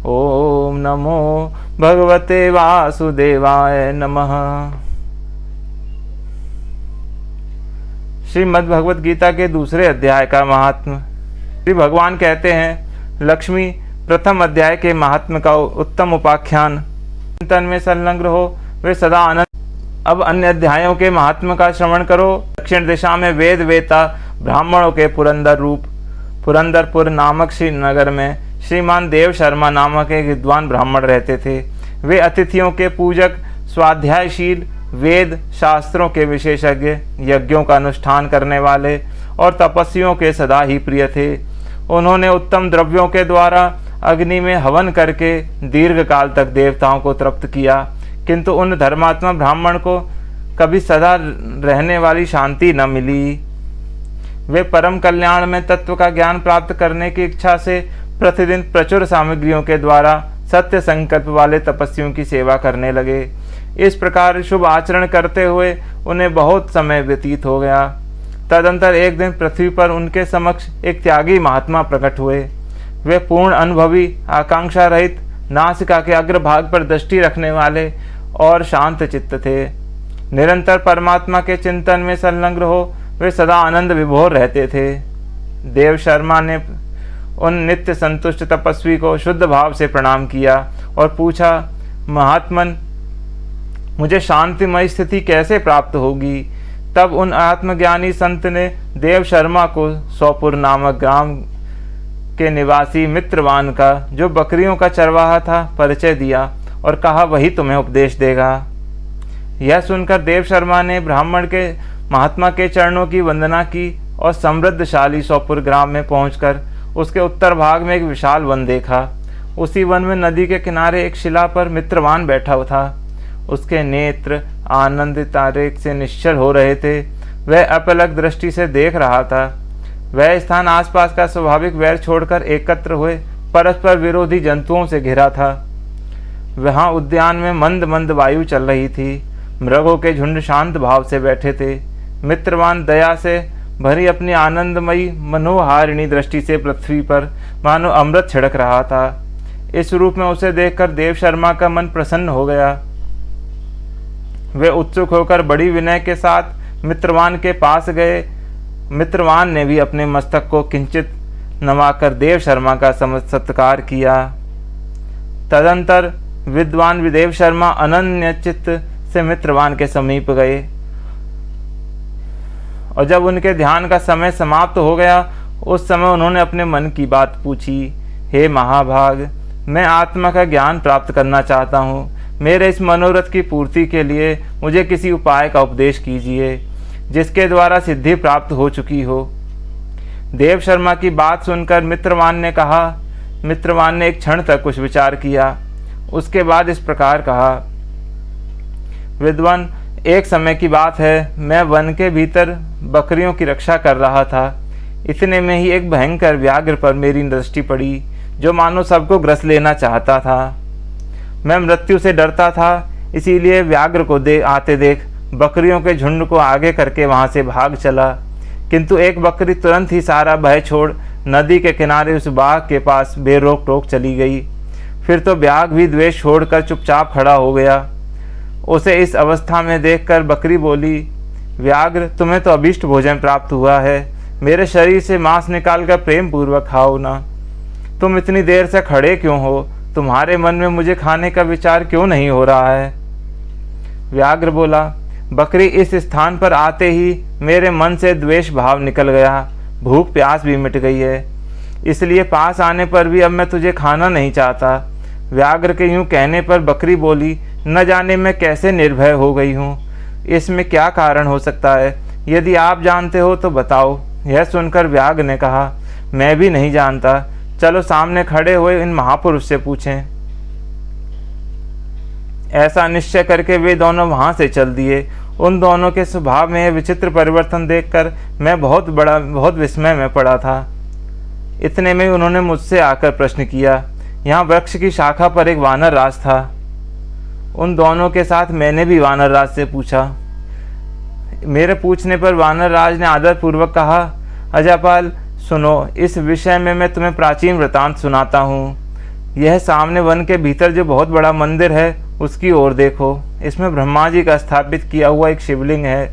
ओम नमो भगवते वासुदेवाय नमः। श्रीमद् भगवत गीता के दूसरे अध्याय का महात्म्य। श्री भगवान कहते हैं, लक्ष्मी प्रथम अध्याय के महात्म्य का उत्तम उपाख्यान चिंतन में संलग्न रहो, वे सदा आनंद। अब अन्य अध्यायों के महात्म्य का श्रवण करो। दक्षिण दिशा में वेद वेता ब्राह्मणों के पुरंदर रूप पुरंदरपुर नामक श्री नगर में श्रीमान देव शर्मा नामक एक विद्वान ब्राह्मण रहते थे। वे अतिथियों के पूजक, स्वाध्यायशील, वेद शास्त्रों के विशेषज्ञ, यज्ञों का अनुष्ठान करने वाले और तपस्वियों के सदा ही प्रिय थे। उन्होंने उत्तम द्रव्यों के द्वारा अग्नि में हवन करके दीर्घ काल तक देवताओं को तृप्त किया, किंतु उन धर्मात्मा ब्राह्मण को कभी सदा रहने वाली शांति न मिली। वे परम कल्याण में तत्व का ज्ञान प्राप्त करने की इच्छा से प्रतिदिन प्रचुर सामग्रियों के द्वारा सत्य संकल्प वाले तपस्वियों की सेवा करने लगे। इस प्रकार शुभ आचरण करते हुए उन्हें बहुत समय व्यतीत हो गया। तदंतर एक दिन पृथ्वी पर उनके समक्ष एक त्यागी महात्मा प्रकट हुए। वे पूर्ण अनुभवी, आकांक्षा रहित, नासिका के अग्रभाग पर दृष्टि रखने वाले और शांत चित्त थे। निरंतर परमात्मा के चिंतन में संलग्न हो वे सदा आनंद विभोर रहते थे। देव शर्मा ने उन नित्य संतुष्ट तपस्वी को शुद्ध भाव से प्रणाम किया और पूछा, महात्मन, मुझे शांतिमय स्थिति कैसे प्राप्त होगी? तब उन आत्मज्ञानी संत ने देव शर्मा को सौपुर नामक ग्राम के निवासी मित्रवान का, जो बकरियों का चरवाहा था, परिचय दिया और कहा वही तुम्हें उपदेश देगा। यह सुनकर देव शर्मा ने ब्राह्मण के महात्मा के चरणों की वंदना की और समृद्धशाली सौपुर ग्राम में पहुंचकर उसके उत्तर भाग में एक विशाल वन देखा। उसी वन में नदी के किनारे एक शिला पर मित्रवान बैठा था। उसके नेत्र आनंदित से निश्चल हो रहे थे। वह अपलक दृष्टि से देख रहा था। वह स्थान आसपास का स्वाभाविक वैर छोड़कर एकत्र हुए परस्पर विरोधी जंतुओं से घिरा था। वहां उद्यान में मंद मंद वायु चल रही थी। मृगों के झुंड शांत भाव से बैठे थे। मित्रवान दया से भरी अपनी आनंदमयी मनोहारिणी दृष्टि से पृथ्वी पर मानो अमृत छिड़क रहा था। इस रूप में उसे देखकर देव शर्मा का मन प्रसन्न हो गया। वे उत्सुक होकर बड़ी विनय के साथ मित्रवान के पास गए। मित्रवान ने भी अपने मस्तक को किंचित नवाकर देव शर्मा का सत्कार किया। तदंतर विद्वान विदेव शर्मा अनन्य चित्त से मित्रवान के समीप गए और जब उनके ध्यान का समय समाप्त हो गया, उस समय उन्होंने अपने मन की बात पूछी। हे महाभाग, मैं आत्मा का ज्ञान प्राप्त करना चाहता हूँ। मेरे इस मनोरथ की पूर्ति के लिए मुझे किसी उपाय का उपदेश कीजिए जिसके द्वारा सिद्धि प्राप्त हो चुकी हो। देव शर्मा की बात सुनकर मित्रवान ने एक क्षण तक कुछ विचार किया। उसके बाद इस प्रकार कहा, विद्वान, एक समय की बात है, मैं वन के भीतर बकरियों की रक्षा कर रहा था। इतने में ही एक भयंकर व्याघ्र पर मेरी दृष्टि पड़ी, जो मानो सबको ग्रस लेना चाहता था। मैं मृत्यु से डरता था, इसीलिए व्याघ्र को आते देख बकरियों के झुंड को आगे करके वहां से भाग चला। किंतु एक बकरी तुरंत ही सारा भय छोड़ नदी के किनारे उस बाघ के पास बेरोक टोक चली गई। फिर तो बाघ भी द्वेष छोड़कर चुपचाप खड़ा हो गया। उसे इस अवस्था में देखकर बकरी बोली, व्याघ्र, तुम्हें तो अभीष्ट भोजन प्राप्त हुआ है। मेरे शरीर से मांस निकालकर प्रेम पूर्वक खाओ ना। तुम इतनी देर से खड़े क्यों हो? तुम्हारे मन में मुझे खाने का विचार क्यों नहीं हो रहा है? व्याघ्र बोला, बकरी, इस स्थान पर आते ही मेरे मन से द्वेष भाव निकल गया। भूख प्यास भी मिट गई है, इसलिए पास आने पर भी अब मैं तुझे खाना नहीं चाहता। व्याघ्र के यूं कहने पर बकरी बोली, न जाने मैं कैसे निर्भय हो गई हूँ। इसमें क्या कारण हो सकता है? यदि आप जानते हो तो बताओ। यह सुनकर व्याघ्र ने कहा, मैं भी नहीं जानता। चलो सामने खड़े हुए इन महापुरुष से पूछें। ऐसा निश्चय करके वे दोनों वहां से चल दिए। उन दोनों के स्वभाव में विचित्र परिवर्तन देखकर मैं बहुत विस्मय में पड़ा था। इतने में उन्होंने मुझसे आकर प्रश्न किया। यहाँ वृक्ष की शाखा पर एक वानर राज था। उन दोनों के साथ मैंने भी वानर राज से पूछा। मेरे पूछने पर वानर राज ने आदर पूर्वक कहा, अजापाल, सुनो, इस विषय में मैं तुम्हें प्राचीन वृतांत सुनाता हूँ। यह सामने वन के भीतर जो बहुत बड़ा मंदिर है उसकी ओर देखो। इसमें ब्रह्मा जी का स्थापित किया हुआ एक शिवलिंग है।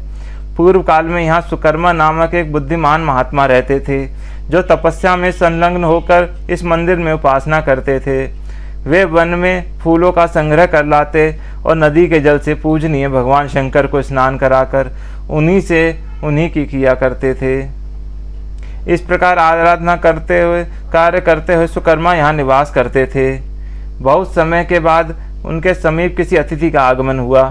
पूर्व काल में यहाँ सुकर्मा नामक एक बुद्धिमान महात्मा रहते थे, जो तपस्या में संलग्न होकर इस मंदिर में उपासना करते थे। वे वन में फूलों का संग्रह कर लाते और नदी के जल से पूजनीय भगवान शंकर को स्नान कराकर उन्हीं की किया करते थे। इस प्रकार आराधना करते हुए कार्य करते हुए सुकर्मा यहाँ निवास करते थे। बहुत समय के बाद उनके समीप किसी अतिथि का आगमन हुआ।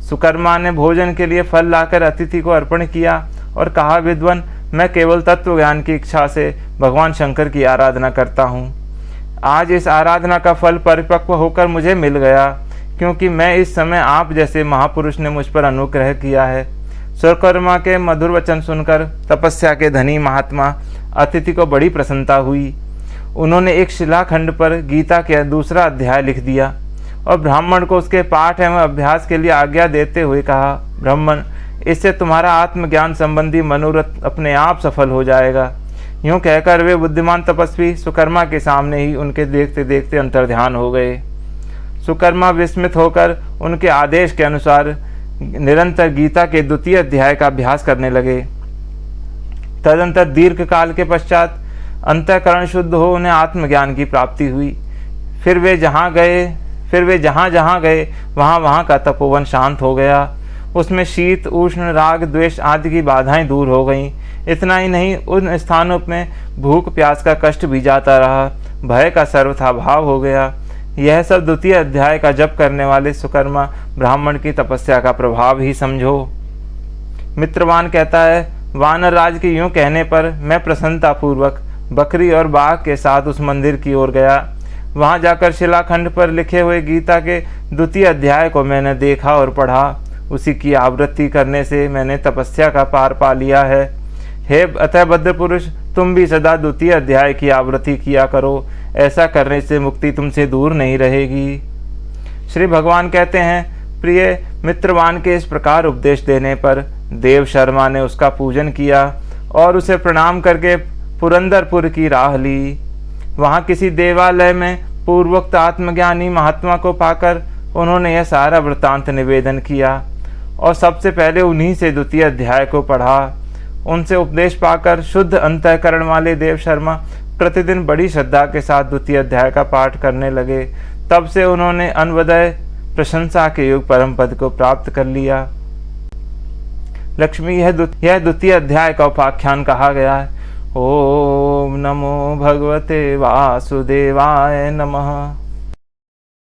सुकर्मा ने भोजन के लिए फल लाकर अतिथि को अर्पण किया और कहा, विद्वान, मैं केवल तत्व ज्ञान की इच्छा से भगवान शंकर की आराधना करता हूँ। आज इस आराधना का फल परिपक्व होकर मुझे मिल गया, क्योंकि मैं इस समय आप जैसे महापुरुष ने मुझ पर अनुग्रह किया है। सुकर्मा के मधुर वचन सुनकर तपस्या के धनी महात्मा अतिथि को बड़ी प्रसन्नता हुई। उन्होंने एक शिलाखंड पर गीता के दूसरा अध्याय लिख दिया और ब्राह्मण को उसके पाठ एवं अभ्यास के लिए आज्ञा देते हुए कहा, ब्राह्मण, इससे तुम्हारा आत्मज्ञान संबंधी मनोरथ अपने आप सफल हो जाएगा। यूँ कहकर वे बुद्धिमान तपस्वी सुकर्मा के सामने ही उनके देखते देखते अंतर्ध्यान हो गए। सुकर्मा विस्मित होकर उनके आदेश के अनुसार निरंतर गीता के द्वितीय अध्याय का अभ्यास करने लगे। तदंतर दीर्घ काल के पश्चात अंतःकरण शुद्ध हो उन्हें आत्मज्ञान की प्राप्ति हुई। फिर वे जहाँ जहाँ गए वहाँ का तपोवन शांत हो गया। उसमें शीत, उष्ण, राग, द्वेष आदि की बाधाएं दूर हो गईं। इतना ही नहीं, उन स्थानों में भूख प्यास का कष्ट भी जाता रहा, भय का सर्वथा भाव हो गया। यह सब द्वितीय अध्याय का जप करने वाले सुकर्मा ब्राह्मण की तपस्या का प्रभाव ही समझो। मित्रवान कहता है, वानर राज के यूं कहने पर मैं प्रसन्नतापूर्वक बकरी और बाघ के साथ उस मंदिर की ओर गया। वहां जाकर शिलाखंड पर लिखे हुए गीता के द्वितीय अध्याय को मैंने देखा और पढ़ा। उसी की आवृत्ति करने से मैंने तपस्या का पार पा लिया है। हे अतः भद्र पुरुष, तुम भी सदा द्वितीय अध्याय की आवृत्ति किया करो। ऐसा करने से मुक्ति तुमसे दूर नहीं रहेगी। श्री भगवान कहते हैं, प्रिय मित्रवान के इस प्रकार उपदेश देने पर देव शर्मा ने उसका पूजन किया और उसे प्रणाम करके पुरंदरपुर की राह ली। वहाँ किसी देवालय में पूर्वोक्त आत्मज्ञानी महात्मा को पाकर उन्होंने यह सारा वृत्तांत निवेदन किया और सबसे पहले उन्हीं से द्वितीय अध्याय को पढ़ा। उनसे उपदेश पाकर शुद्ध अंतःकरण वाले देव शर्मा प्रतिदिन बड़ी श्रद्धा के साथ द्वितीय अध्याय का पाठ करने लगे। तब से उन्होंने अन्वदय प्रशंसा के युग परम पद को प्राप्त कर लिया। लक्ष्मी, यह द्वितीय अध्याय का उपाख्यान कहा गया है। ओम नमो भगवते वासुदेवाय नमः।